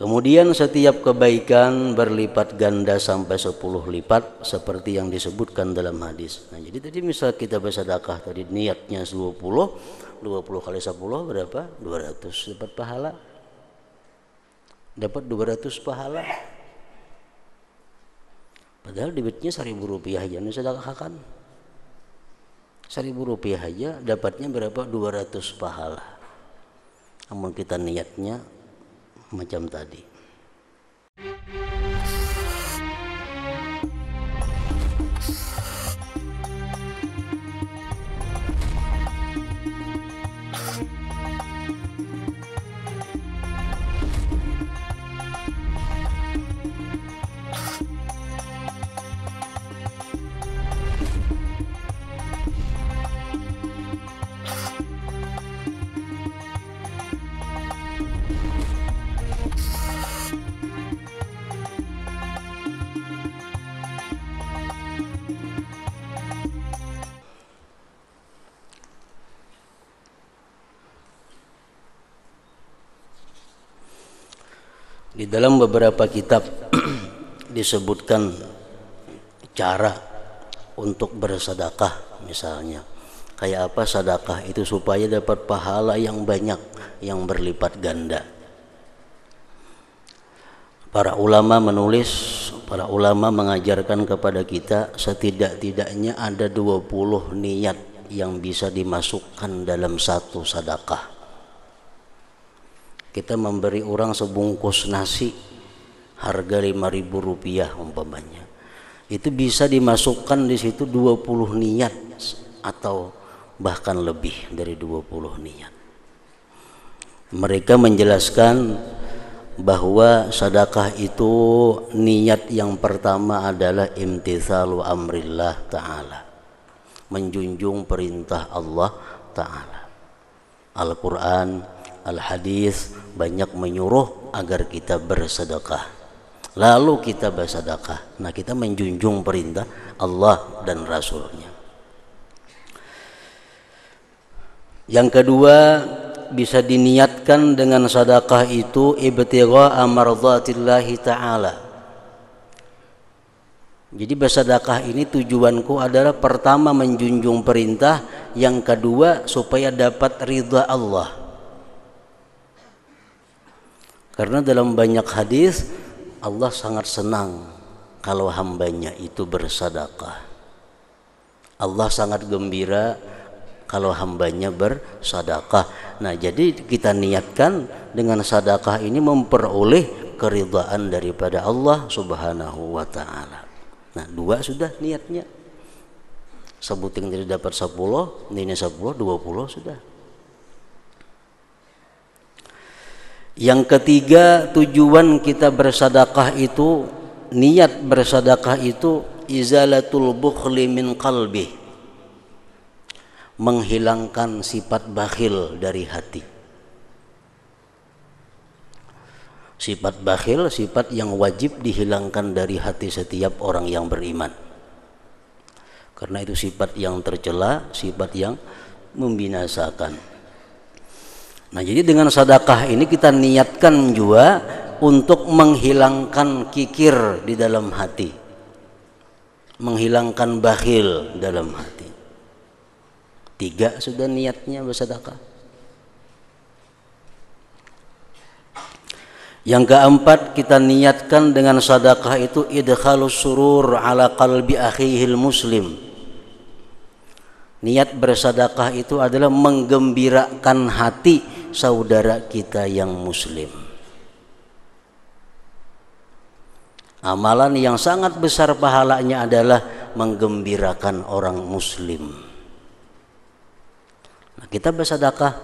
Kemudian setiap kebaikan berlipat ganda sampai 10 lipat seperti yang disebutkan dalam hadis. Nah, jadi tadi misal kita bersedekah tadi niatnya 20 kali 10 berapa? 200 dapat pahala. Dapat 200 pahala. Padahal duitnya 1.000 rupiah aja nih sedekahkan. 1.000 rupiah aja dapatnya berapa? 200 pahala. Namun kita niatnya macam tadi. Di dalam beberapa kitab disebutkan cara untuk bersedekah, misalnya kayak apa sedekah itu supaya dapat pahala yang banyak, yang berlipat ganda. Para ulama menulis, para ulama mengajarkan kepada kita setidak-tidaknya ada 20 niat yang bisa dimasukkan dalam satu sedekah. Kita memberi orang sebungkus nasi harga 5.000 rupiah umpamanya, itu bisa dimasukkan di situ 20 niat atau bahkan lebih dari 20 niat. Mereka menjelaskan bahwa sedekah itu niat yang pertama adalah imtitsalu amrillah ta'ala, menjunjung perintah Allah ta'ala. Al-Quran, Al-Hadis banyak menyuruh agar kita bersedekah. Lalu kita bersedekah. Nah, kita menjunjung perintah Allah dan Rasulnya. Yang kedua, bisa diniatkan dengan sedekah itu ibtigha mardhatillahi ta'ala. Jadi bersedekah ini tujuanku adalah pertama menjunjung perintah, yang kedua supaya dapat ridha Allah. Karena dalam banyak hadis Allah sangat senang kalau hambanya itu bersedekah. Allah sangat gembira kalau hambanya bersedekah. Nah, jadi kita niatkan dengan sedekah ini memperoleh keridhaan daripada Allah Subhanahu wa taala. Nah, 2 sudah niatnya. Sebuting jadi dapat 10, ini 10, 20 sudah. Yang ketiga, tujuan kita bersedekah itu, niat bersedekah itu izalatul bukhli min qalbi, menghilangkan sifat bakhil dari hati. Sifat bakhil, sifat yang wajib dihilangkan dari hati setiap orang yang beriman. Karena itu sifat yang tercela, sifat yang membinasakan. Nah, jadi dengan sedekah ini kita niatkan juga untuk menghilangkan kikir di dalam hati, menghilangkan bakhil dalam hati. 3 sudah niatnya bersedekah. Yang keempat, kita niatkan dengan sedekah itu idkhalus surur ala qalbi akhihil muslim. Niat bersedekah itu adalah menggembirakan hati saudara kita yang muslim. Amalan yang sangat besar pahalanya adalah menggembirakan orang muslim. Nah, kita bersedekah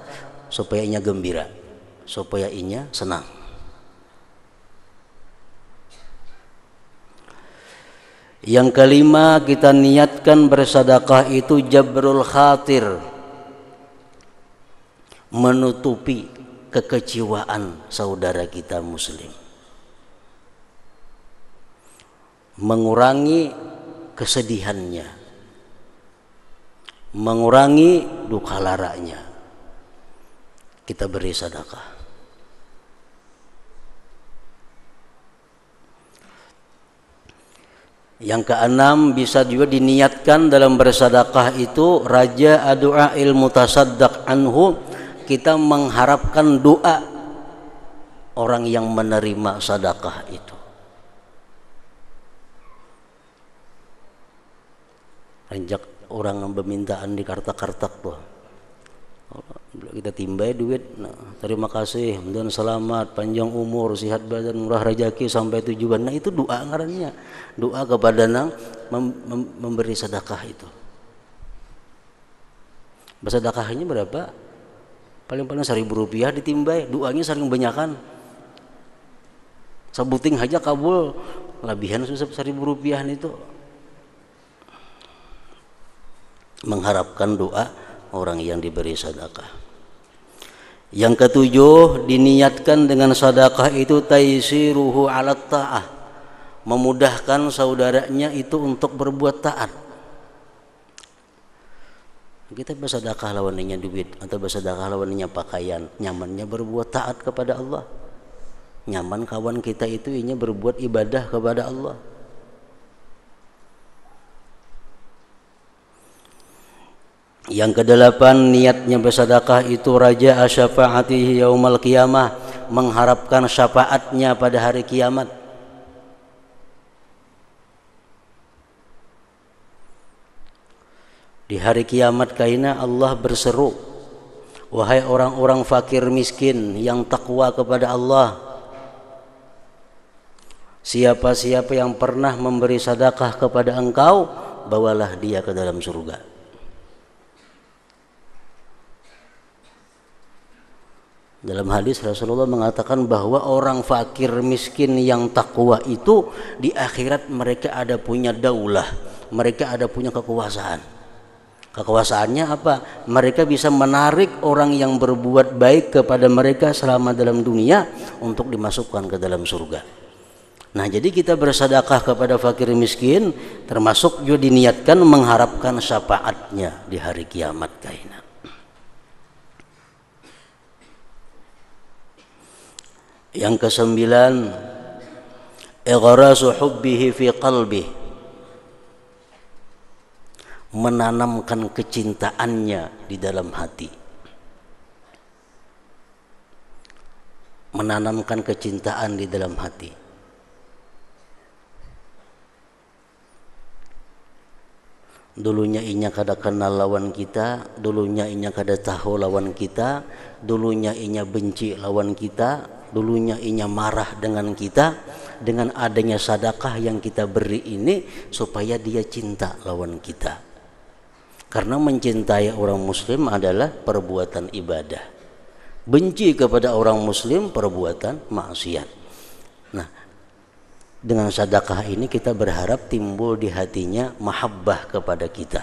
supaya inya gembira, supaya inya senang. Yang kelima, kita niatkan bersedekah itu jabrul khatir, menutupi kekecewaan saudara kita muslim, mengurangi kesedihannya, mengurangi duka laranya. Kita beri sedekah. Yang keenam, bisa juga diniatkan dalam bersedekah itu raja doa ilmu tasaddaq anhu, kita mengharapkan doa orang yang menerima sedekah itu. Ranjak orang permintaan di kartak-kartak tuh, kita timbai duit, nah, terima kasih dan selamat, panjang umur, sehat badan, murah rezeki sampai tujuan. Nah itu doa ngarannya, doa kepada nang memberi sedekah itu. Bersedekahnya berapa? Paling-paling Rp1.000 ditimbai, doanya saling banyakan. Sebuting aja kabul, lebihan susah Rp1.000 itu. Mengharapkan doa orang yang diberi sedekah. Yang ketujuh, diniatkan dengan sedekah itu taisiruhu 'alat ta'ah, memudahkan saudaranya itu untuk berbuat taat. Kita bersedekah lawannya duit atau bersedekah lawannya pakaian, nyamannya berbuat taat kepada Allah. Nyaman kawan kita itu inya berbuat ibadah kepada Allah. Yang kedelapan, niatnya bersedekah itu raja syafaatihi yaumal qiyamah, mengharapkan syafaatnya pada hari kiamat. Di hari kiamat kaina Allah berseru, wahai orang-orang fakir miskin yang takwa kepada Allah, siapa-siapa yang pernah memberi sedekah kepada engkau, bawalah dia ke dalam surga. Dalam hadis Rasulullah mengatakan bahwa orang fakir miskin yang takwa itu di akhirat mereka ada punya daulah, mereka ada punya kekuasaan. Kekuasaannya apa? Mereka bisa menarik orang yang berbuat baik kepada mereka selama dalam dunia untuk dimasukkan ke dalam surga. Nah, jadi kita bersedekah kepada fakir miskin termasuk juga diniatkan mengharapkan syafaatnya di hari kiamat kaina. Yang kesembilan, ighrasu hubbihi fi qalbi, menanamkan kecintaannya di dalam hati. Menanamkan kecintaan di dalam hati. Dulunya inya kada kenal lawan kita, dulunya inya kada tahu lawan kita, dulunya inya benci lawan kita, dulunya inya marah dengan kita. Dengan adanya sedekah yang kita beri ini supaya dia cinta lawan kita. Karena mencintai orang muslim adalah perbuatan ibadah. Benci kepada orang muslim perbuatan maksiat. Nah, dengan sedekah ini kita berharap timbul di hatinya mahabbah kepada kita.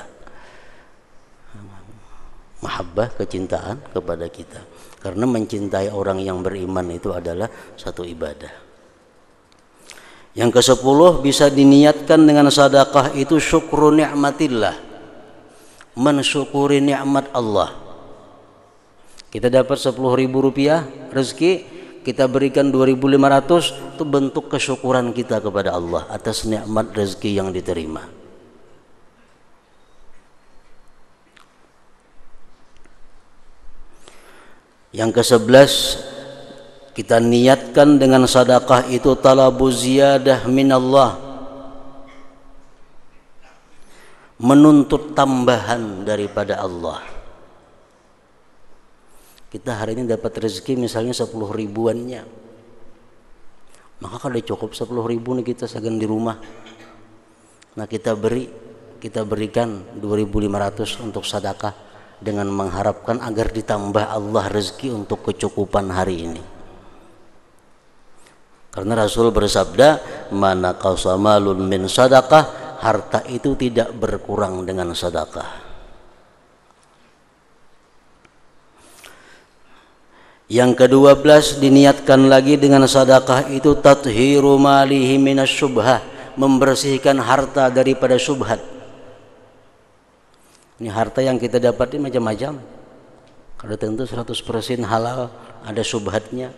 Mahabbah, kecintaan kepada kita. Karena mencintai orang yang beriman itu adalah satu ibadah. Yang ke-10, bisa diniatkan dengan sedekah itu syukru ni'matillah, mensyukuri nikmat Allah. Kita dapat Rp10.000 rezeki, kita berikan 2.500, itu bentuk kesyukuran kita kepada Allah atas nikmat rezeki yang diterima. Yang ke-11, kita niatkan dengan sedekah itu talabu ziyadah minallah, menuntut tambahan daripada Allah. Kita hari ini dapat rezeki misalnya 10 ribuannya, maka kalau cukup 10 ribu nih kita segan di rumah, nah kita berikan 2.500 untuk sedekah dengan mengharapkan agar ditambah Allah rezeki untuk kecukupan hari ini. Karena Rasul bersabda, mana qasamalun min sadaqah, harta itu tidak berkurang dengan sedekah. Yang ke-12, diniatkan lagi dengan sedekah itu tathiru malihi minasyubhah, membersihkan harta daripada syubhat. Ini harta yang kita dapat ini macam-macam. Kalau tentu 100% halal, ada syubhatnya.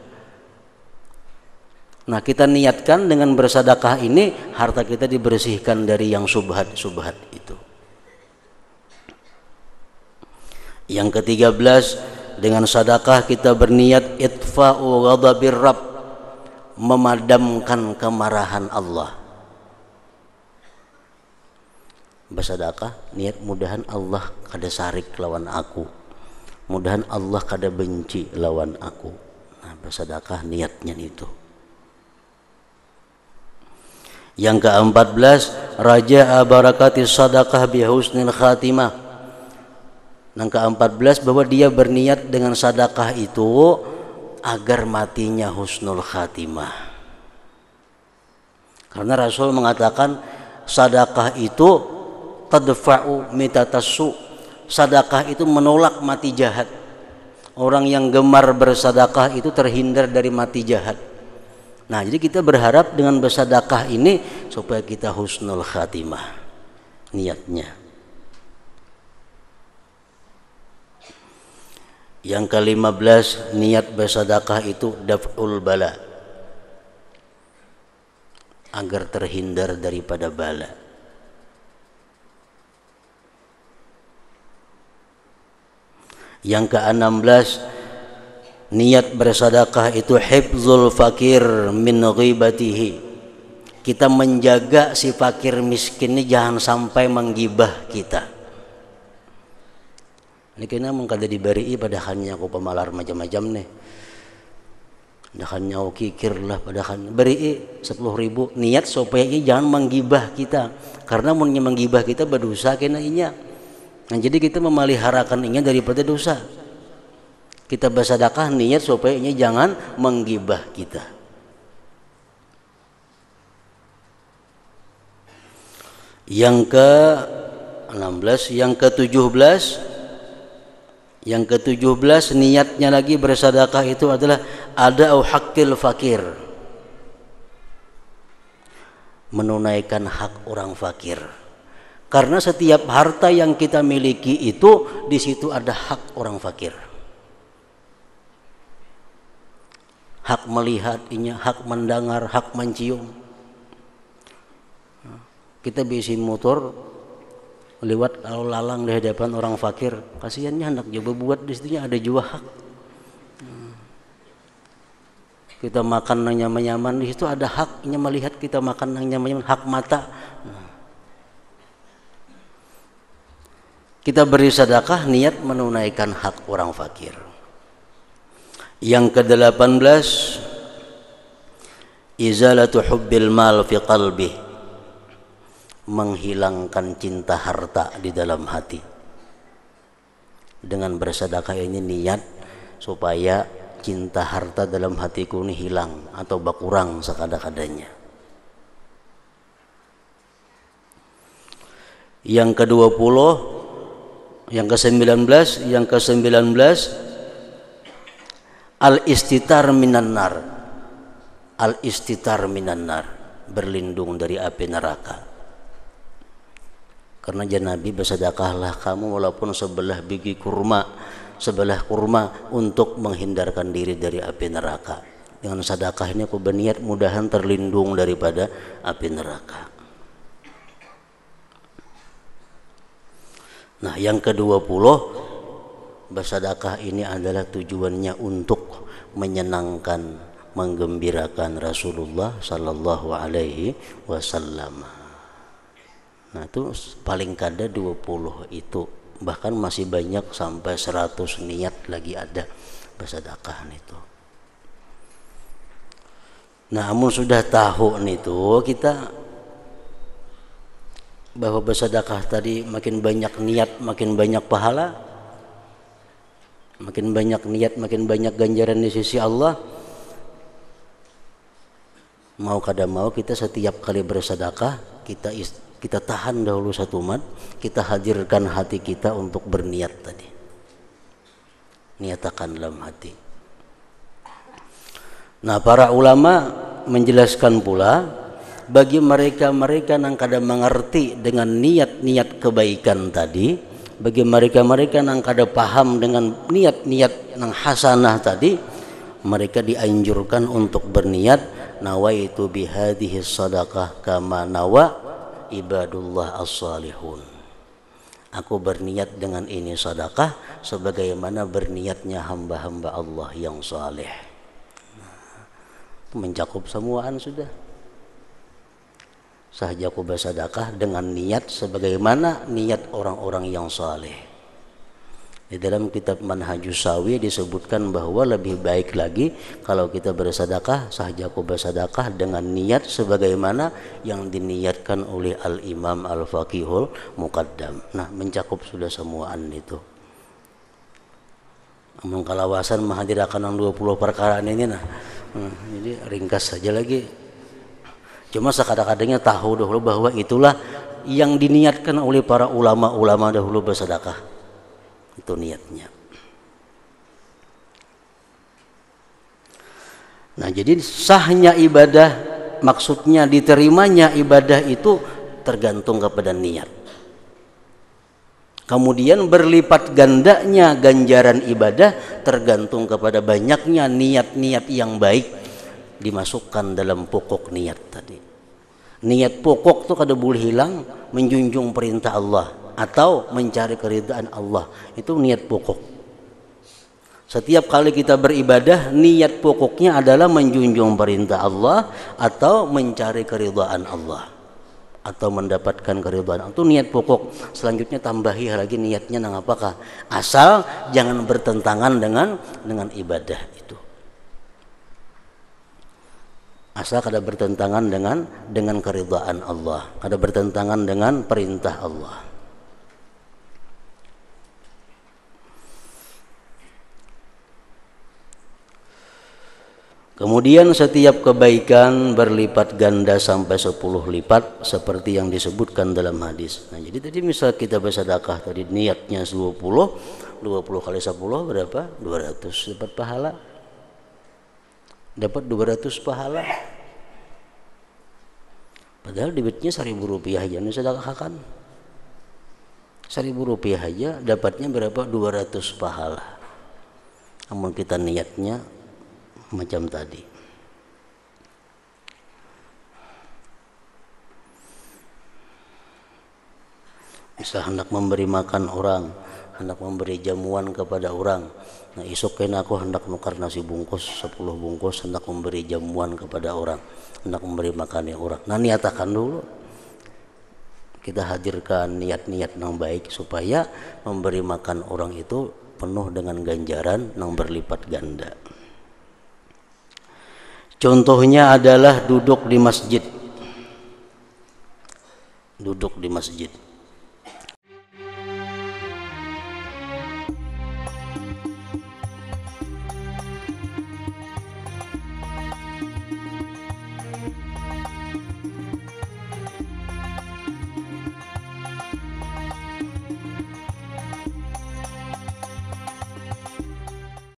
Nah, kita niatkan dengan bersedekah ini harta kita dibersihkan dari yang subhat itu. Yang ke-13, dengan sedekah kita berniat itfa'u ghadabir Rabb, memadamkan kemarahan Allah. Bersedekah niat mudahan Allah kada sarik lawan aku, mudahan Allah kada benci lawan aku. Nah, bersedekah niatnya itu. Yang ke-14, raja'a barakatis sadaqah bi husnil khatimah. Yang ke-14, bahwa dia berniat dengan sedekah itu agar matinya husnul khatimah. Karena Rasul mengatakan sedekah itu tadfa'u mitatassu. Sedekah itu menolak mati jahat. Orang yang gemar bersedekah itu terhindar dari mati jahat. Nah, jadi kita berharap dengan bersedekah ini supaya kita husnul khatimah niatnya. Yang ke-15, niat bersedekah itu daf'ul bala, agar terhindar daripada bala. Yang ke-16, niat bersedekah itu hifzul fakir min ghibatihi. Kita menjaga si fakir miskin ini jangan sampai menggibah kita. Ini kena mengkada diberi padahannya aku pemalar macam-macam nih. Padahannya aku kikir lah padahan. Beri 10.000 niat supaya ini jangan menggibah kita. Karena munnya menggibah kita berdosa kena inya. Nah, jadi kita memeliharakan inya daripada dosa. Kita bersedekah niat supaya ini jangan menggibah kita. Yang ke-16, yang ke-17 niatnya lagi bersedekah itu adalah ada'u haqqil fakir, menunaikan hak orang fakir. Karena setiap harta yang kita miliki itu di situ ada hak orang fakir. Hak melihat, hak mendengar, hak mencium. Kita bisi motor lewat lalu lalang di hadapan orang fakir, kasihannya hendak coba buat di situ ada juga hak. Kita makan yang nyaman-nyaman di situ ada haknya melihat kita makan yang nyaman-nyaman, hak mata. Kita beri sedekah niat menunaikan hak orang fakir. Yang ke-18, izalatu hubbil mal fi qalbi, menghilangkan cinta harta di dalam hati. Dengan bersedekah ini niat supaya cinta harta dalam hatiku ini hilang atau berkurang sekada-kadanya. Yang ke-20, yang ke-19 al-istitar minan nar. Al-istitar minan nar, berlindung dari api neraka. Karena Nabi bersedekahlah kamu walaupun sebelah biji kurma, untuk menghindarkan diri dari api neraka. Dengan sedekah ini aku berniat mudahan terlindung daripada api neraka. Nah, yang ke-20, bersedekah ini adalah tujuannya untuk menyenangkan, menggembirakan Rasulullah sallallahu alaihi wasallam. Nah, itu paling kada 20 itu, bahkan masih banyak sampai 100 niat lagi ada bersedekah itu. Nah, amun sudah tahu itu kita bahwa bersedekah tadi makin banyak niat makin banyak pahala, makin banyak niat makin banyak ganjaran di sisi Allah. Mau kada mau kita setiap kali bersedekah kita tahan dahulu satu mat, kita hadirkan hati kita untuk berniat tadi. Niatakan dalam hati. Nah, para ulama menjelaskan pula bagi mereka-mereka yang kada mengerti dengan niat-niat kebaikan tadi, bagi mereka-mereka yang kada paham dengan niat-niat yang hasanah tadi, mereka dianjurkan untuk berniat nawaitu bihadhihi sadaqah kama nawa ibadullah as-salihun. Aku berniat dengan ini sedekah sebagaimana berniatnya hamba-hamba Allah yang saleh. Itu mencakup semuaan sudah. Sahaja aku bersedekah dengan niat sebagaimana niat orang-orang yang saleh. Di dalam kitab Manhajus Sawi disebutkan bahwa lebih baik lagi kalau kita bersedekah, sahaja aku bersedekah dengan niat sebagaimana yang diniatkan oleh Al-Imam Al-Faqihul Muqaddam. Nah, mencakup sudah semuaan itu. Mengkalawasan menghadirakan 20 perkara ini nah. Jadi ringkas saja lagi. Cuma sekadang-kadangnya tahu dahulu bahwa itulah yang diniatkan oleh para ulama-ulama dahulu bersedekah. Itu niatnya. Nah, jadi sahnya ibadah, maksudnya diterimanya ibadah itu tergantung kepada niat. Kemudian berlipat gandanya ganjaran ibadah tergantung kepada banyaknya niat-niat yang baik dimasukkan dalam pokok niat tadi. Niat pokok tuh kada boleh hilang, menjunjung perintah Allah atau mencari keridhaan Allah. Itu niat pokok. Setiap kali kita beribadah, niat pokoknya adalah menjunjung perintah Allah atau mencari keridhaan Allah atau mendapatkan keridhaan Allah. Itu niat pokok. Selanjutnya tambahi lagi niatnya nang apakah? Asal jangan bertentangan dengan ibadah itu. Asal kada bertentangan dengan keridhaan Allah, kada bertentangan dengan perintah Allah. Kemudian setiap kebaikan berlipat ganda sampai 10 lipat seperti yang disebutkan dalam hadis. Nah, jadi tadi misal kita bersedekah tadi niatnya 20 kali 10 berapa? 200 dapat pahala. Dapat 200 pahala. Padahal duitnya 1.000 rupiah aja disedekahkan. 1.000 rupiah aja dapatnya berapa? 200 pahala. Namun kita niatnya macam tadi. Bisa hendak memberi makan orang, hendak memberi jamuan kepada orang. Nah, esok kena aku hendak nukar nasi bungkus 10 bungkus, hendak memberi jamuan kepada orang, hendak memberi makan orang. Nah, niatakan dulu. Kita hadirkan niat-niat yang baik supaya memberi makan orang itu penuh dengan ganjaran yang berlipat ganda. Contohnya adalah duduk di masjid. Duduk di masjid.